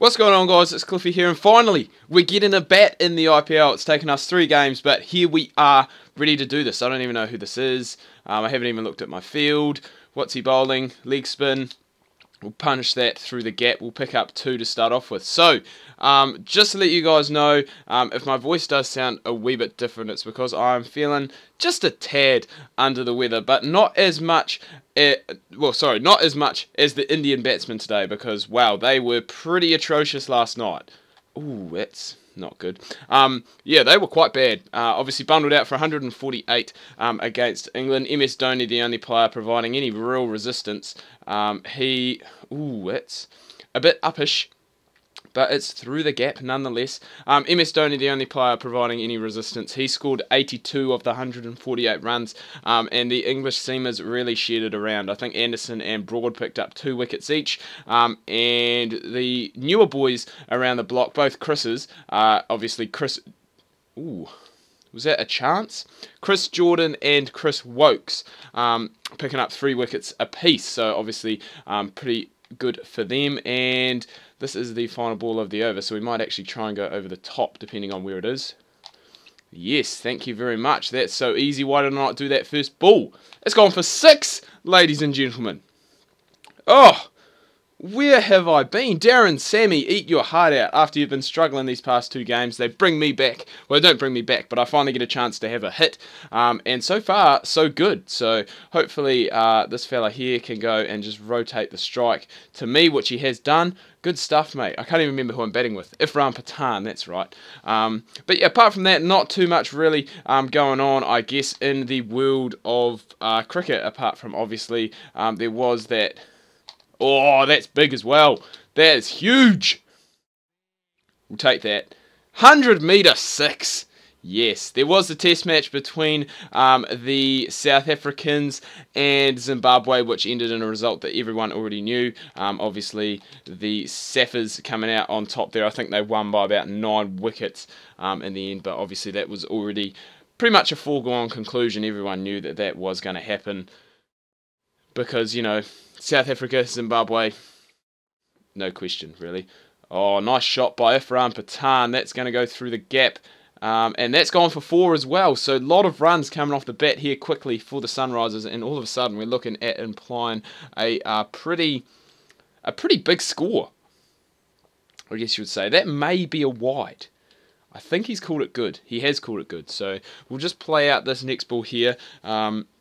What's going on, guys? It's Cliffy here, and finally we're getting a bat in the IPL. It's taken us 3 games, but here we are, ready to do this. I don't even know who this is. I haven't even looked at my field. What's he bowling? Leg spin. We'll punish that through the gap. We'll pick up 2 to start off with. So, just to let you guys know, if my voice does sound a wee bit different, it's because I'm feeling just a tad under the weather, but not as much, not as much as the Indian batsmen today, because, wow, they were pretty atrocious last night. Ooh, that's not good. Yeah, they were quite bad. Obviously bundled out for 148 against England. MS Dhoni, the only player providing any real resistance. It's a bit uppish, but it's through the gap nonetheless. MS Dhoni, the only player providing any resistance. He scored 82 of the 148 runs, and the English seamers really shared it around. I think Anderson and Broad picked up 2 wickets each, and the newer boys around the block, both Chris's, obviously Chris... Ooh... Was that a chance? Chris Jordan and Chris Wokes picking up 3 wickets apiece. So obviously pretty good for them. And this is the final ball of the over. So we might actually try and go over the top depending on where it is. Yes, thank you very much. That's so easy. Why did I not do that first ball? It's gone for 6, ladies and gentlemen. Oh! Where have I been? Darren, Sammy, eat your heart out. After you've been struggling these past 2 games, they bring me back. Well, they don't bring me back, but I finally get a chance to have a hit. And so far, so good. So hopefully this fella here can go and just rotate the strike to me, which he has done. Good stuff, mate. I can't even remember who I'm batting with. Ifran Pathan, that's right. But yeah, apart from that, not too much really going on, I guess, in the world of cricket, apart from obviously there was that... Oh, that's big as well. That is huge. We'll take that. 100 metre 6. Yes, there was a test match between the South Africans and Zimbabwe, which ended in a result that everyone already knew. Obviously, the Saffers coming out on top there. I think they won by about 9 wickets in the end, but obviously that was already pretty much a foregone conclusion. Everyone knew that that was going to happen because, you know, South Africa, Zimbabwe, no question, really. Oh, nice shot by Ifran Pathan. That's going to go through the gap. And that's gone for 4 as well. So a lot of runs coming off the bat here quickly for the Sunrisers. And all of a sudden, we're looking at implying a pretty big score, I guess you would say. That may be a wide. I think he's called it good. He has called it good. So we'll just play out this next ball here.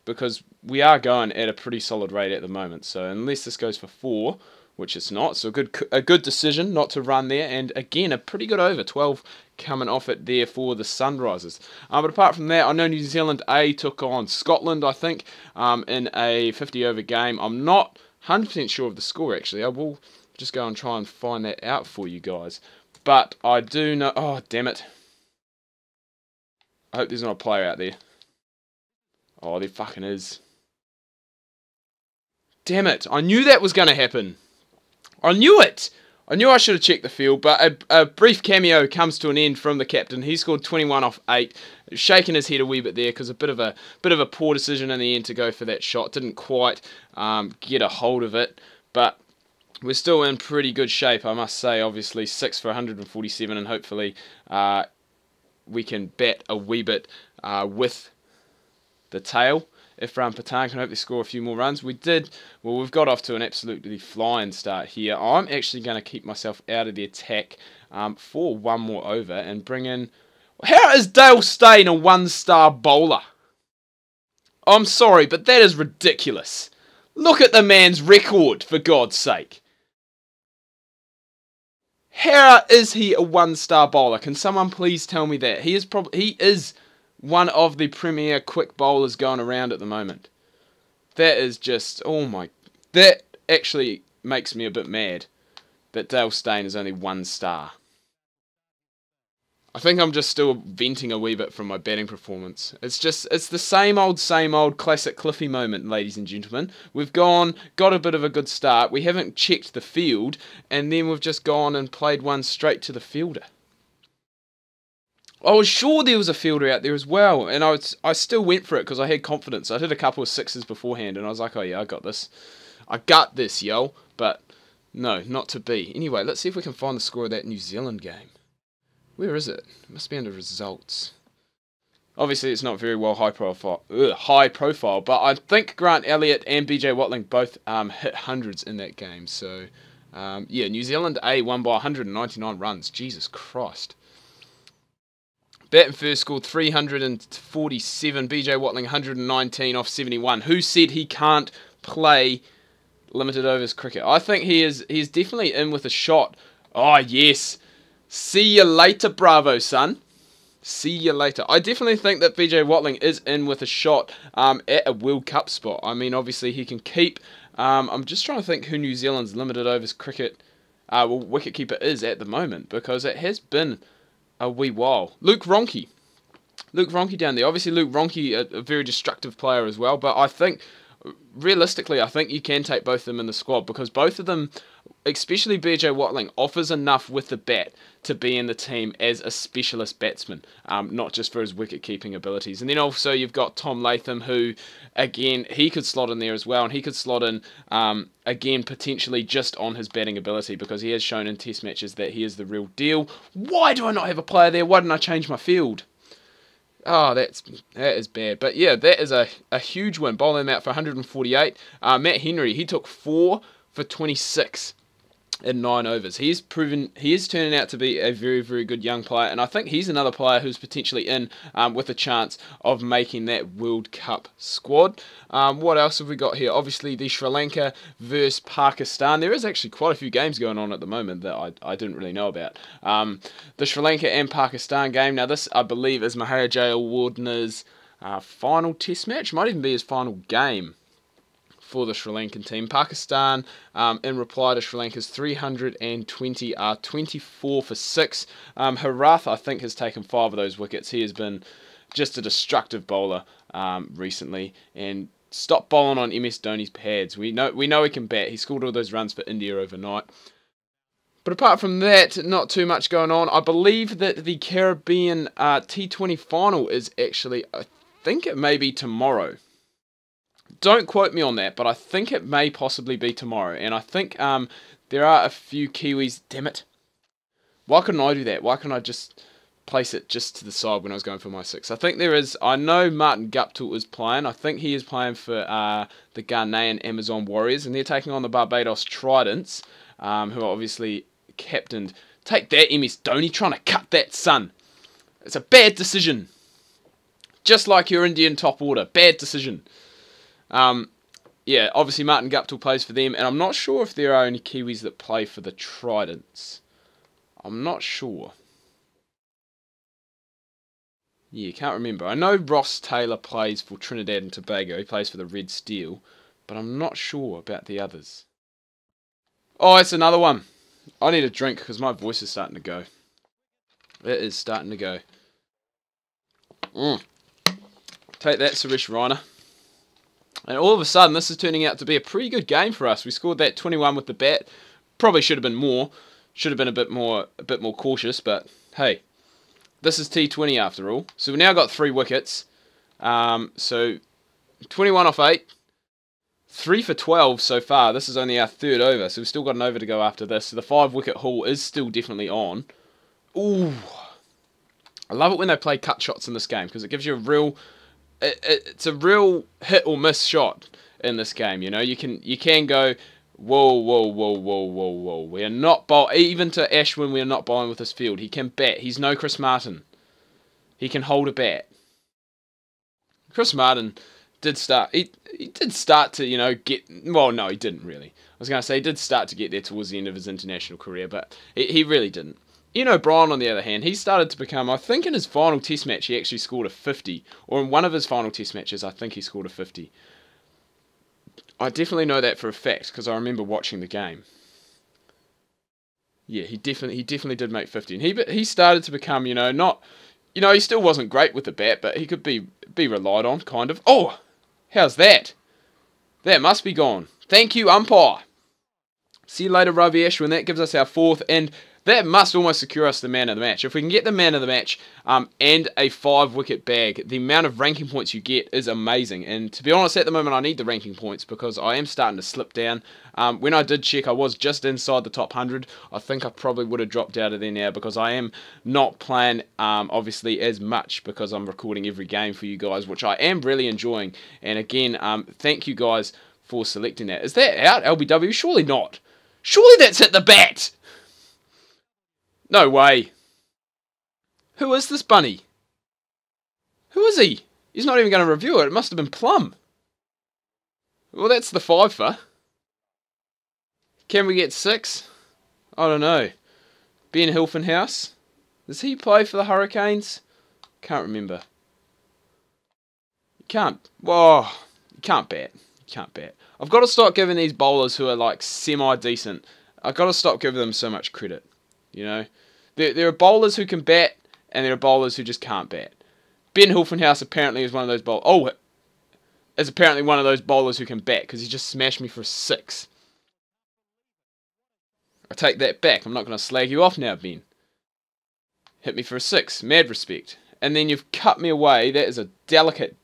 Because we are going at a pretty solid rate at the moment. So unless this goes for 4, which it's not, so a good decision not to run there. And again, a pretty good over, 12 coming off it there for the Sunrisers. But apart from that, I know New Zealand A took on Scotland, I think, in a 50-over game. I'm not 100% sure of the score, actually. I will just go and try and find that out for you guys. But I do know... Oh, damn it. I hope there's not a player out there. Oh, there fucking is. Damn it. I knew that was going to happen. I knew it. I knew I should have checked the field, but a brief cameo comes to an end from the captain. He scored 21 off 8, shaking his head a wee bit there because a bit of a poor decision in the end to go for that shot. Didn't quite get a hold of it, but we're still in pretty good shape, I must say. Obviously, 6 for 147, and hopefully we can bat a wee bit with the tail. Ifran Pathan can hopefully score a few more runs. We've got off to an absolutely flying start here. I'm actually going to keep myself out of the attack for 1 more over and bring in... How is Dale Steyn a 1-star bowler? I'm sorry, but that is ridiculous. Look at the man's record, for God's sake. How is he a 1-star bowler? Can someone please tell me that? He is one of the premier quick bowlers going around at the moment. That is just, oh my... That actually makes me a bit mad that Dale Steyn is only 1 star. I think I'm just still venting a wee bit from my batting performance. It's the same old classic Cliffy moment, ladies and gentlemen. We've got a bit of a good start. We haven't checked the field, and then we've just gone and played one straight to the fielder. I was sure there was a fielder out there as well, and I still went for it because I had confidence. I did a couple of 6s beforehand, and I was like, oh yeah, I got this. I got this, yo. But No, not to be. Anyway, let's see if we can find the score of that New Zealand game. Where is it? It must be under results. Obviously, it's not very well high profile, but I think Grant Elliott and BJ Watling both hit hundreds in that game. So, yeah, New Zealand A won by 199 runs. Jesus Christ. Batten first scored 347. BJ Watling 119 off 71. Who said he can't play limited overs cricket? I think he's definitely in with a shot. Oh, yes. See you later, Bravo, son. See you later. I definitely think that BJ Watling is in with a shot at a World Cup spot. I mean, obviously, he can keep. I'm just trying to think who New Zealand's limited overs cricket wicketkeeper is at the moment, because it has been a wee while. Luke Ronke. Luke Ronke down there. Obviously, Luke Ronke, a very destructive player as well, but I think, realistically, I think you can take both of them in the squad, because both of them, especially BJ Watling, offers enough with the bat to be in the team as a specialist batsman, not just for his wicket-keeping abilities. And then also you've got Tom Latham, who, again, he could slot in there as well, and he could slot in, again, potentially just on his batting ability, because he has shown in test matches that he is the real deal. Why do I not have a player there? Why didn't I change my field? Oh, that is bad. But yeah, that is a huge win. Bowling him out for 148. Matt Henry, he took 4 for 26 in 9 overs. He is turning out to be a very, very good young player, and I think he's another player who's potentially in with a chance of making that World Cup squad. What else have we got here? Obviously, the Sri Lanka versus Pakistan. There is actually quite a few games going on at the moment that I didn't really know about. The Sri Lanka and Pakistan game. Now, this, I believe, is Mahara Jayawardena's final test match. Might even be his final game for the Sri Lankan team. Pakistan, in reply to Sri Lanka's 320, are 24 for 6. Harath, I think, has taken 5 of those wickets. He has been just a destructive bowler recently, and stop bowling on MS Dhoni's pads. We know he can bat. He scored all those runs for India overnight. But apart from that, not too much going on. I believe that the Caribbean T20 final is actually, I think it may be tomorrow. Don't quote me on that, but I think it may possibly be tomorrow. And I think there are a few Kiwis. Damn it. Why couldn't I do that? Why couldn't I just place it just to the side when I was going for my 6? I think there is. I know Martin Guptill is playing. I think he is playing for the Ghanaian Amazon Warriors, and they're taking on the Barbados Tridents, who are obviously captained. Take that, MS Dhoni, trying to cut that, son. It's a bad decision. Just like your Indian top order. Bad decision. Yeah, obviously Martin Guptill plays for them, and I'm not sure if there are any Kiwis that play for the Tridents. I'm not sure. Yeah, can't remember. I know Ross Taylor plays for Trinidad and Tobago. He plays for the Red Steel, but I'm not sure about the others. Oh, it's another one. I need a drink because my voice is starting to go. It is starting to go. Take that, Suresh Raina. And all of a sudden, this is turning out to be a pretty good game for us. We scored that 21 with the bat. Probably should have been more. Should have been a bit more cautious, but hey, this is T20 after all. So we've now got 3 wickets. So 21 off 8. 3 for 12 so far. This is only our 3rd over, so we've still got an over to go after this. So the 5-wicket haul is still definitely on. Ooh. I love it when they play cut shots in this game, because it gives you a real... It's a real hit or miss shot in this game, you know. You can go, whoa. We are not bowling, even to Ashwin, we are not bowling with this field. He can bat. He's no Chris Martin. He can hold a bat. Chris Martin did start, he did start to, you know, get, well, no, he didn't really. I was going to say he did start to get there towards the end of his international career, but he really didn't. Ian O'Brien, on the other hand, he started to become, I think in his final test match he actually scored a 50, or in one of his final test matches I think he scored a 50. I definitely know that for a fact, because I remember watching the game. Yeah, he definitely did make 50, and he started to become, you know, not, you know, he still wasn't great with the bat, but he could be relied on, kind of. Oh, how's that? That must be gone. Thank you, umpire. See you later, Ravi Ashwin. That gives us our 4th and That must almost secure us the man of the match. If we can get the man of the match and a 5-wicket bag, the amount of ranking points you get is amazing. And to be honest, at the moment I need the ranking points because I am starting to slip down. When I did check, I was just inside the top 100. I think I probably would have dropped out of there now because I am not playing obviously as much because I'm recording every game for you guys, which I am really enjoying. And again, thank you guys for selecting that. Is that out, LBW? Surely not. Surely that's at the bat! No way. Who is this bunny? Who is he? He's not even going to review it. It must have been Plum. Well, that's the 5-fer. Can we get 6? I don't know. Ben Hilfenhaus. Does he play for the Hurricanes? Can't remember. You can't. Whoa. You can't bat. You can't bat. I've got to stop giving these bowlers who are like semi-decent. I've got to stop giving them so much credit. You know? There are bowlers who can bat, and there are bowlers who just can't bat. Ben Hilfenhaus apparently is one of those bowlers. Oh, is apparently one of those bowlers who can bat because he just smashed me for a 6. I take that back. I'm not going to slag you off now, Ben. Hit me for a 6. Mad respect. And then you've cut me away. That is a delicate,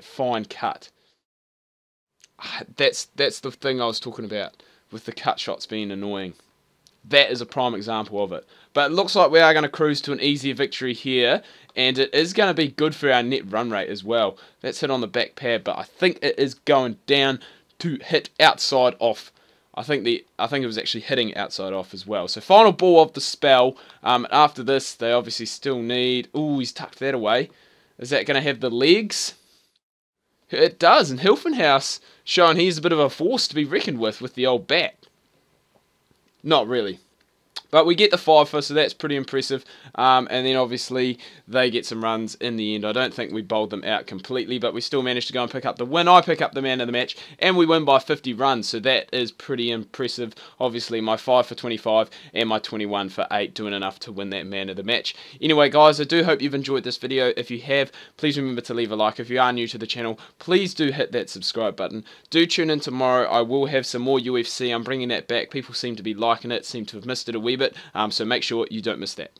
fine cut. That's the thing I was talking about with the cut shots being annoying. That is a prime example of it. But it looks like we are going to cruise to an easier victory here. And it is going to be good for our net run rate as well. That's hit on the back pad. But I think it is going down to hit outside off. I think it was actually hitting outside off as well. So final ball of the spell. After this, they obviously still need... Ooh, he's tucked that away. Is that going to have the legs? It does. And Hilfenhaus showing he's a bit of a force to be reckoned with the old bat. Not really. But we get the 5-fer, so that's pretty impressive. And then obviously they get some runs in the end. I don't think we bowled them out completely, but we still managed to go and pick up the win. I pick up the man of the match, and we win by 50 runs, so that is pretty impressive. Obviously my 5 for 25 and my 21 for 8 doing enough to win that man of the match. Anyway guys, I do hope you've enjoyed this video. If you have, please remember to leave a like. If you are new to the channel, please do hit that subscribe button. Do tune in tomorrow. I will have some more UFC. I'm bringing that back. People seem to be liking it, seem to have missed it a wee bit. So make sure you don't miss that.